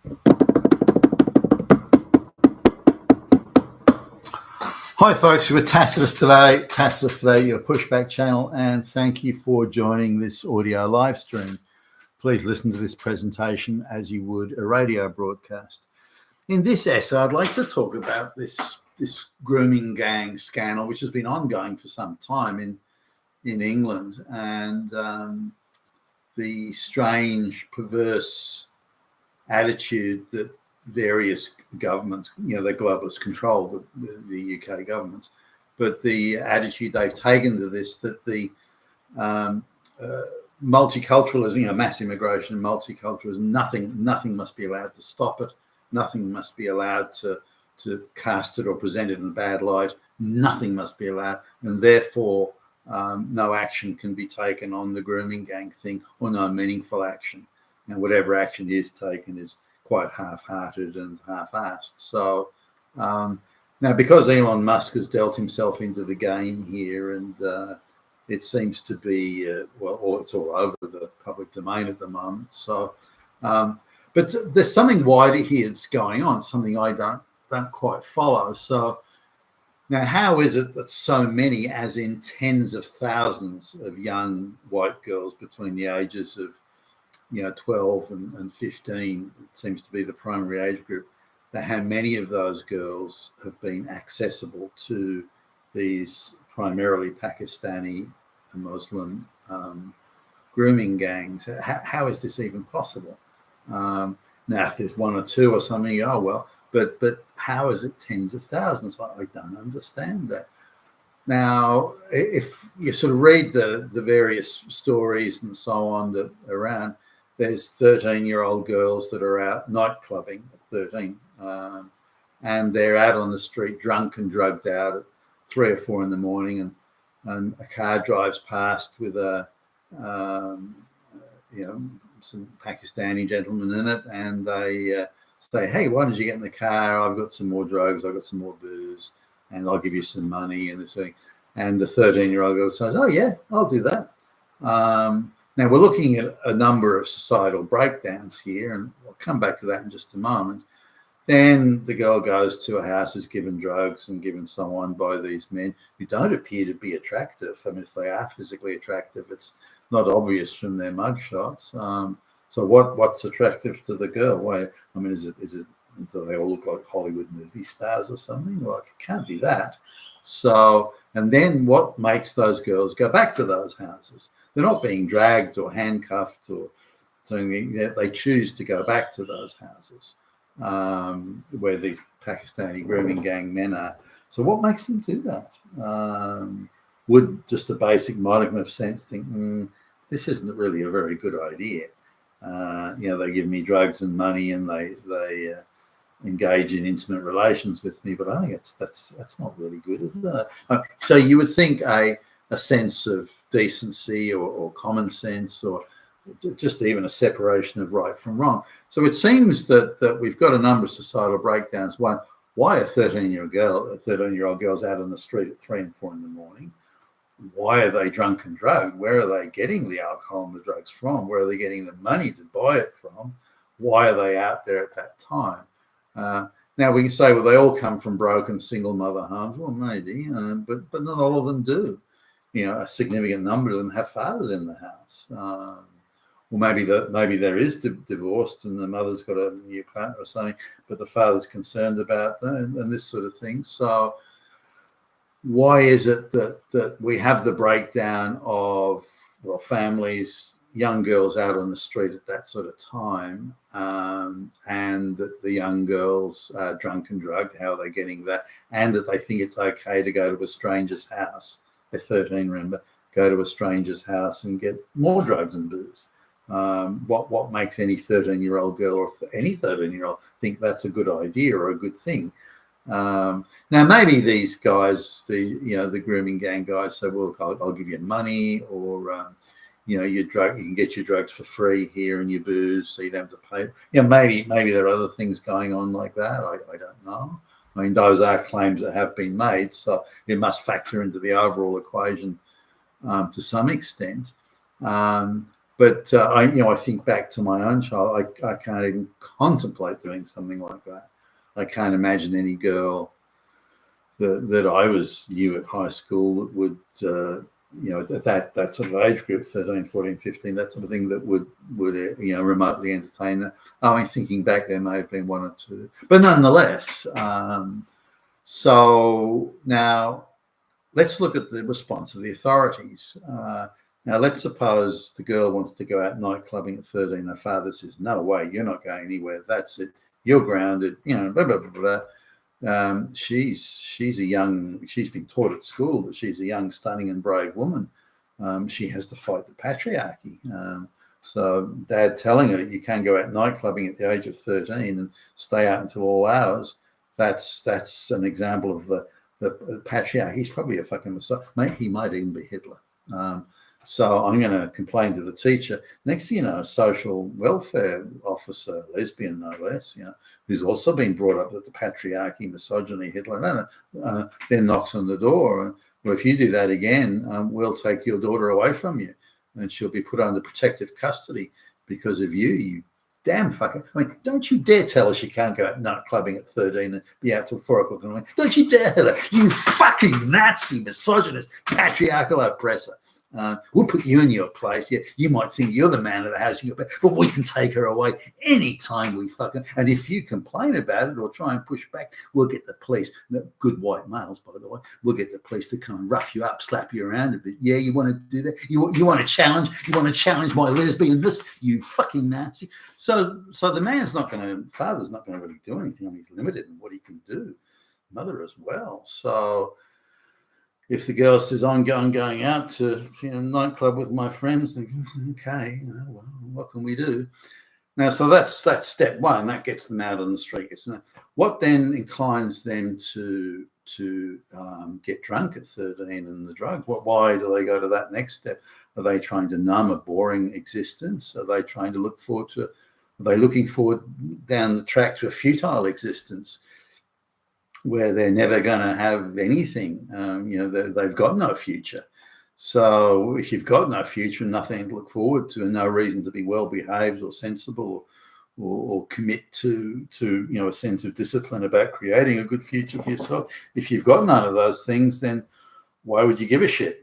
Hi folks, we're Tacitus today, your pushback channel, and thank you for joining this audio live stream. Please listen to this presentation as you would a radio broadcast. In this essay, I'd like to talk about this grooming gang scandal, which has been ongoing for some time in England, and the strange, perverse attitude that various governments, the globalist control, the UK governments, but the attitude they've taken to this, that the multiculturalism, mass immigration, multiculturalism, nothing must be allowed to stop it. Nothing must be allowed to cast it or present it in a bad light. Nothing must be allowed, and therefore no action can be taken on the grooming gang thing, or no meaningful action. And whatever action is taken is quite half-hearted and half-assed. So now, because Elon Musk has dealt himself into the game here, and it seems to be it's all over the public domain at the moment. So, but there's something wider here that's going on, something I don't quite follow. So now, how is it that so many, as in tens of thousands of young white girls between the ages of 12 and 15, it seems to be the primary age group, that how many of those girls have been accessible to these primarily Pakistani and Muslim grooming gangs? How is this even possible? Now, if there's one or two or something, oh well, but how is it tens of thousands? I don't understand that. Now, if you sort of read the various stories and so on that are around, there's 13-year-old girls that are out night clubbing at 13, and they're out on the street drunk and drugged out at 3 or 4 in the morning, and a car drives past with some Pakistani gentlemen in it, and they say, "Hey, why don't you get in the car? I've got some more drugs, I've got some more booze, and I'll give you some money," and this thing. And the 13-year-old girl says, "Oh yeah, I'll do that." Now, we're looking at a number of societal breakdowns here, and I'll come back to that in just a moment. Then the girl goes to a house, is given drugs and given so on by these men who don't appear to be attractive. I mean, if they are physically attractive, it's not obvious from their mugshots. So what's attractive to the girl? Why? I mean, is it do they all look like Hollywood movie stars or something? Well, it can't be that. So, and then what makes those girls go back to those houses? They're not being dragged or handcuffed or something. They choose to go back to those houses where these Pakistani grooming gang men are. So what makes them do that? Would just a basic modicum of sense think, this isn't really a very good idea? They give me drugs and money, and they engage in intimate relations with me, but I think that's not really good, is it? So you would think a sense of decency or common sense, or just even a separation of right from wrong. So it seems that we've got a number of societal breakdowns. One, why are 13-year-old girls out on the street at 3 and 4 in the morning? Why are they drunk and drugged? Where are they getting the alcohol and the drugs from? Where are they getting the money to buy it from? Why are they out there at that time? Now we can say, well, they all come from broken single mother homes. Well, maybe, but not all of them do. A significant number of them have fathers in the house. Or maybe there is divorced and the mother's got a new partner or something, but the father's concerned about that and this sort of thing. So why is it that we have the breakdown of families, young girls out on the street at that sort of time, and that the young girls are drunk and drugged? How are they getting that? And that they think it's okay to go to a stranger's house. They're 13, remember, go to a stranger's house and get more drugs and booze. What makes any 13-year-old girl or any 13-year-old think that's a good idea or a good thing? Now, maybe these guys, the grooming gang guys, say, well, I'll give you money, or you can get your drugs for free here and your booze, so you don't have to pay. Maybe there are other things going on like that. I don't know. I mean, those are claims that have been made, so it must factor into the overall equation to some extent. But I think back to my own child. I can't even contemplate doing something like that. I can't imagine any girl that I was new at high school that would, at that sort of age group, 13, 14, 15, that sort of thing, that would remotely entertain that. I mean, thinking back, there may have been one or two, but nonetheless. So now let's look at the response of the authorities. Now, let's suppose the girl wants to go out night clubbing at 13. Her father says, "No way, you're not going anywhere. That's it. You're grounded." Blah blah blah blah. She's been taught at school that she's a young, stunning, and brave woman. She has to fight the patriarchy. So Dad telling her you can't go out night clubbing at the age of 13 and stay out until all hours. That's an example of the patriarchy. He's probably a fucking messiah. Mate, he might even be Hitler. So I'm going to complain to the teacher. Next thing you know, a social welfare officer, lesbian no less, who's also been brought up with the patriarchy, misogyny, Hitler, then knocks on the door. Well, if you do that again, we'll take your daughter away from you, and she'll be put under protective custody because of you, you damn fucker. I mean, don't you dare tell her she can't go out night clubbing at 13 and be out till 4 o'clock in the morning. Don't you dare tell her, you fucking Nazi, misogynist, patriarchal oppressor. We'll put you in your place. Yeah, you might think you're the man of the house, but we can take her away anytime we fucking. And if you complain about it or try and push back, we'll get the police. Good white males, by the way. We'll get the police to come and rough you up, slap you around a bit. Yeah, you want to do that? You want to challenge? You want to challenge my lesbianness? You fucking Nazi. So the father's not going to really do anything. I mean, he's limited in what he can do. Mother as well. So if the girl says, I'm going out to nightclub with my friends, then, okay, well, what can we do? Now, so that's step one. That gets them out on the street. What then inclines them to get drunk at 13 and the drugs? Why do they go to that next step? Are they trying to numb a boring existence? Are they trying to look forward to? Are they looking forward down the track to a futile existence, where they're never going to have anything? They've got no future. So if you've got no future and nothing to look forward to and no reason to be well behaved or sensible or commit to a sense of discipline about creating a good future for yourself, if you've got none of those things, then why would you give a shit?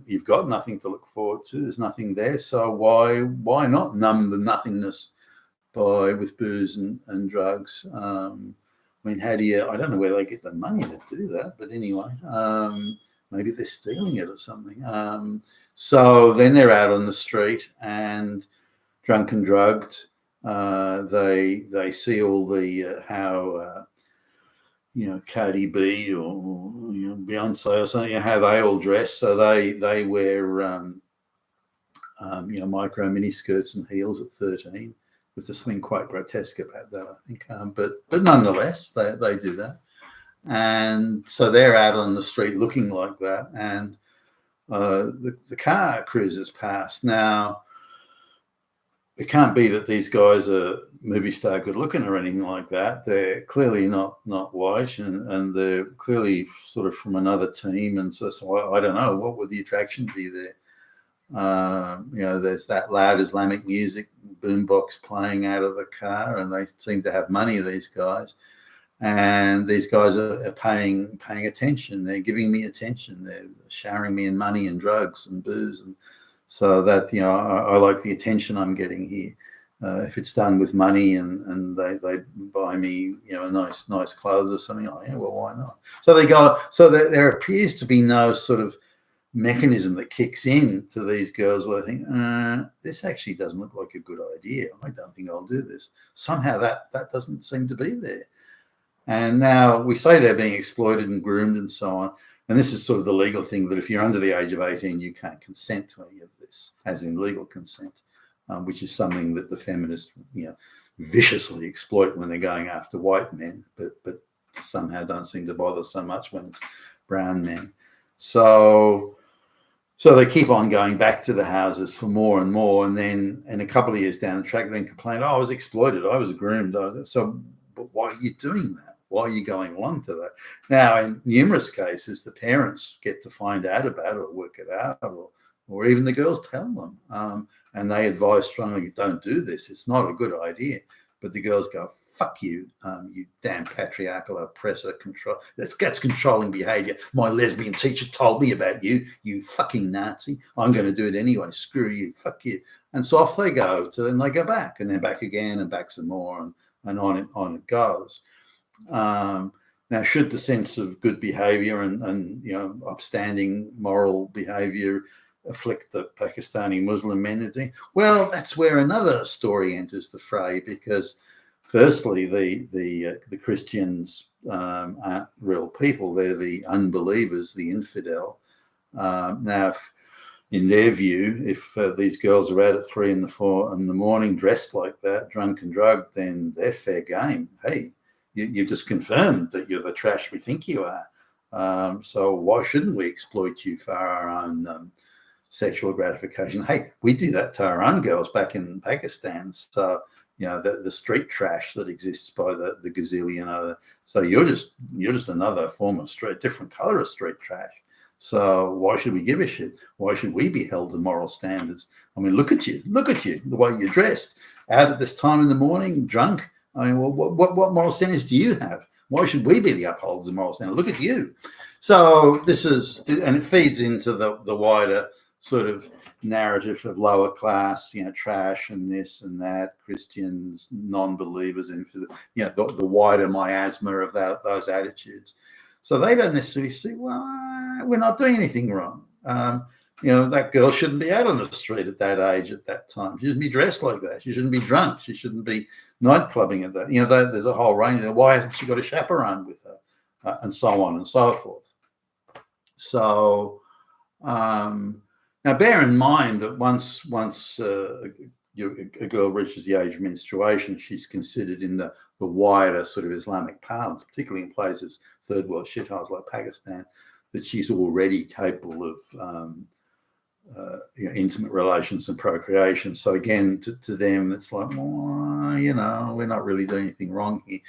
You've got nothing to look forward to. There's nothing there. So why not numb the nothingness with booze and drugs? I mean, I don't know where they get the money to do that, but anyway, maybe they're stealing it or something. So then they're out on the street and drunk and drugged. They see all the how Cardi B or Beyonce or something, how they all dress. So they wear micro mini skirts and heels at 13. There's something quite grotesque about that, I think. But nonetheless, they do that. And so they're out on the street looking like that. And the car cruises past. Now, it can't be that these guys are movie star good looking or anything like that. They're clearly not white, and they're clearly sort of from another team. And so I don't know, what would the attraction be there? There's that loud Islamic music boombox playing out of the car, and they seem to have money, these guys. And these guys are paying attention. They're giving me attention. They're showering me in money and drugs and booze, and so that I like the attention I'm getting here. If it's done with money and they buy me nice clothes or something, well, why not? So they go. So there appears to be no sort of mechanism that kicks in to these girls where they think, this actually doesn't look like a good idea. I don't think I'll do this. Somehow that doesn't seem to be there. And now we say they're being exploited and groomed and so on. And this is sort of the legal thing, that if you're under the age of 18, you can't consent to any of this, as in legal consent, which is something that the feminists, viciously exploit when they're going after white men, but somehow don't seem to bother so much when it's brown men. So they keep on going back to the houses for more and more, and then a couple of years down the track, then complain, I was exploited, I was groomed. But why are you doing that? Why are you going along to that? Now, in numerous cases, the parents get to find out about it or work it out, or even the girls tell them. and they advise strongly, don't do this. It's not a good idea. But the girls go, fuck you, you damn patriarchal oppressor, control. That's controlling behaviour. My lesbian teacher told me about you, you fucking Nazi. I'm going to do it anyway. Screw you, fuck you. And so off they go. Then they go back, and then back again, and back some more, and on it goes. Now, should the sense of good behaviour and upstanding moral behaviour afflict the Pakistani Muslim men? Well, that's where another story enters the fray, because firstly, the Christians aren't real people. They're the unbelievers, the infidel. Now, in their view, if these girls are out at 3 and 4 in the morning dressed like that, drunk and drugged, then they're fair game. Hey, you just confirmed that you're the trash we think you are. So why shouldn't we exploit you for our own sexual gratification? Hey, we do that to our own girls back in Pakistan. So, the street trash that exists by the gazillion. So you're just another form of different color of street trash. So why should we give a shit? Why should we be held to moral standards? I mean, look at you, the way you're dressed, out at this time in the morning, drunk. I mean, well, what moral standards do you have? Why should we be the upholders of moral standards? Look at you. So this is, and it feeds into the wider sort of narrative of lower class, trash and this and that, Christians, non-believers, and for the wider miasma of those attitudes. So they don't necessarily see, well, we're not doing anything wrong. That girl shouldn't be out on the street at that age, at that time. She shouldn't be dressed like that. She shouldn't be drunk. She shouldn't be night clubbing at that. There's a whole range of, why hasn't she got a chaperone with her, and so on and so forth. So now bear in mind that once a girl reaches the age of menstruation, she's considered in the wider sort of Islamic parlance, particularly in places, third world shitholes like Pakistan, that she's already capable of intimate relations and procreation. So again, to them, it's like, well, we're not really doing anything wrong here.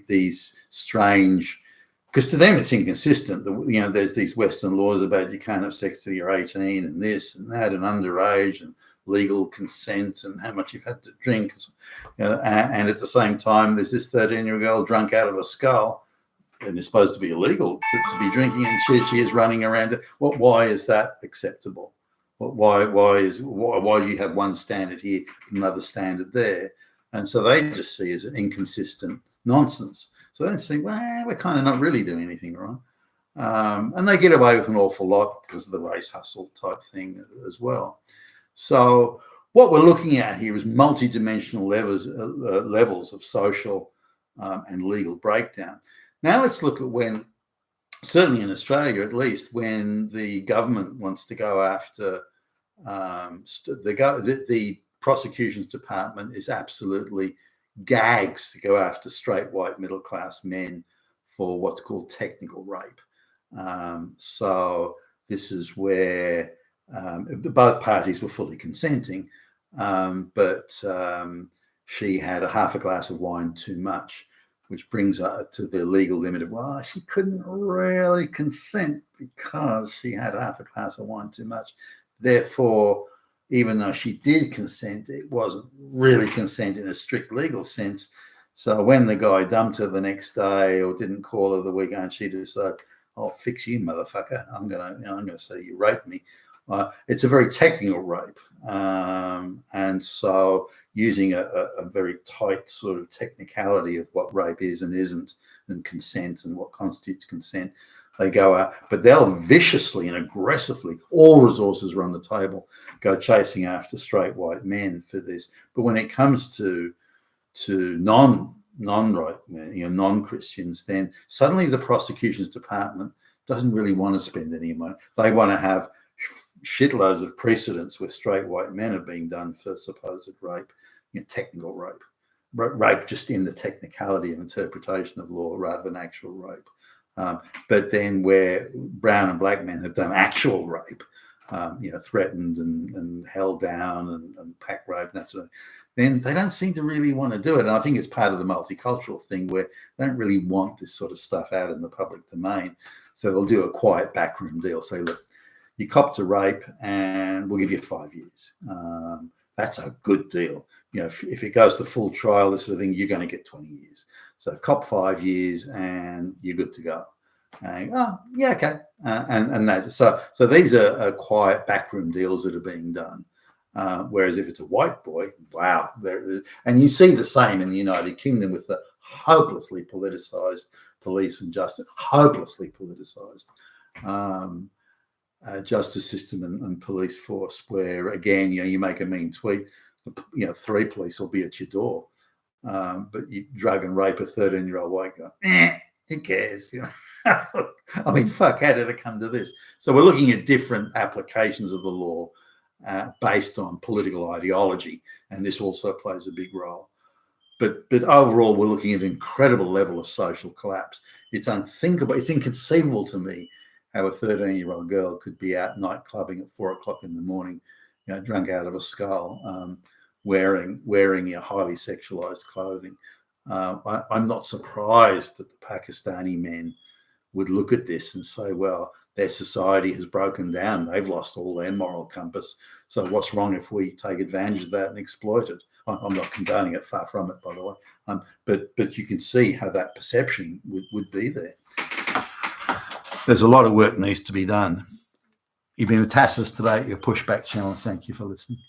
These strange, because to them it's inconsistent. There's these Western laws about you can't have sex till you're 18, and this and that, and underage, and legal consent, and how much you've had to drink. And at the same time, there's this 13-year-old girl drunk out of a skull, and it's supposed to be illegal to be drinking, and she is running around. Why is that acceptable? Why do you have one standard here, another standard there? And so they just see as an inconsistent nonsense. So they think, well, we're kind of not really doing anything wrong. And they get away with an awful lot because of the race hustle type thing as well. So what we're looking at here is multidimensional levels of social and legal breakdown. Now let's look at when, certainly in Australia at least, when the government wants to go after, the prosecutions department is absolutely gags to go after straight white middle class men for what's called technical rape. So this is where both parties were fully consenting, but she had a half a glass of wine too much, which brings her to the legal limit of, well, she couldn't really consent because she had half a glass of wine too much. Therefore, even though she did consent, it wasn't really consent in a strict legal sense. So when the guy dumped her the next day or didn't call her the weekend, she decided, I'll fix you, motherfucker. I'm gonna say you raped me. It's a very technical rape, and so using a very tight sort of technicality of what rape is and isn't, and consent and what constitutes consent, they go out, but they'll viciously and aggressively, all resources are on the table, go chasing after straight white men for this. But when it comes to non-Christians, then suddenly the prosecutions department doesn't really want to spend any money. They want to have shitloads of precedents where straight white men are being done for supposed rape, technical rape just in the technicality of interpretation of law rather than actual rape. But then where brown and black men have done actual rape, threatened and held down and pack rape and that sort of thing, then they don't seem to really want to do it. And I think it's part of the multicultural thing where they don't really want this sort of stuff out in the public domain. So they'll do a quiet backroom deal. Say, look, you cop to rape and we'll give you 5 years. That's a good deal. If it goes to full trial, this sort of thing, you're going to get 20 years. So cop 5 years and you're good to go. And, oh, yeah, okay. And that's so these are quiet backroom deals that are being done. Whereas if it's a white boy, wow. And you see the same in the United Kingdom with the hopelessly politicized police and justice, hopelessly politicized justice system and police force, where, again, you make a mean tweet, 3 police will be at your door. But you drug and rape a 13-year-old white guy. Who cares? I mean, fuck, how did it come to this? So we're looking at different applications of the law based on political ideology, and this also plays a big role. But overall, we're looking at an incredible level of social collapse. It's unthinkable. It's inconceivable to me how a 13-year-old girl could be out night clubbing at 4 o'clock in the morning, drunk out of a skull, wearing highly sexualized clothing. I'm not surprised that the Pakistani men would look at this and say, well, their society has broken down. They've lost all their moral compass. So what's wrong if we take advantage of that and exploit it? I'm not condoning it, far from it, by the way. But you can see how that perception would be there. There's a lot of work needs to be done. You've been with Tassus today, your Pushback channel. Thank you for listening.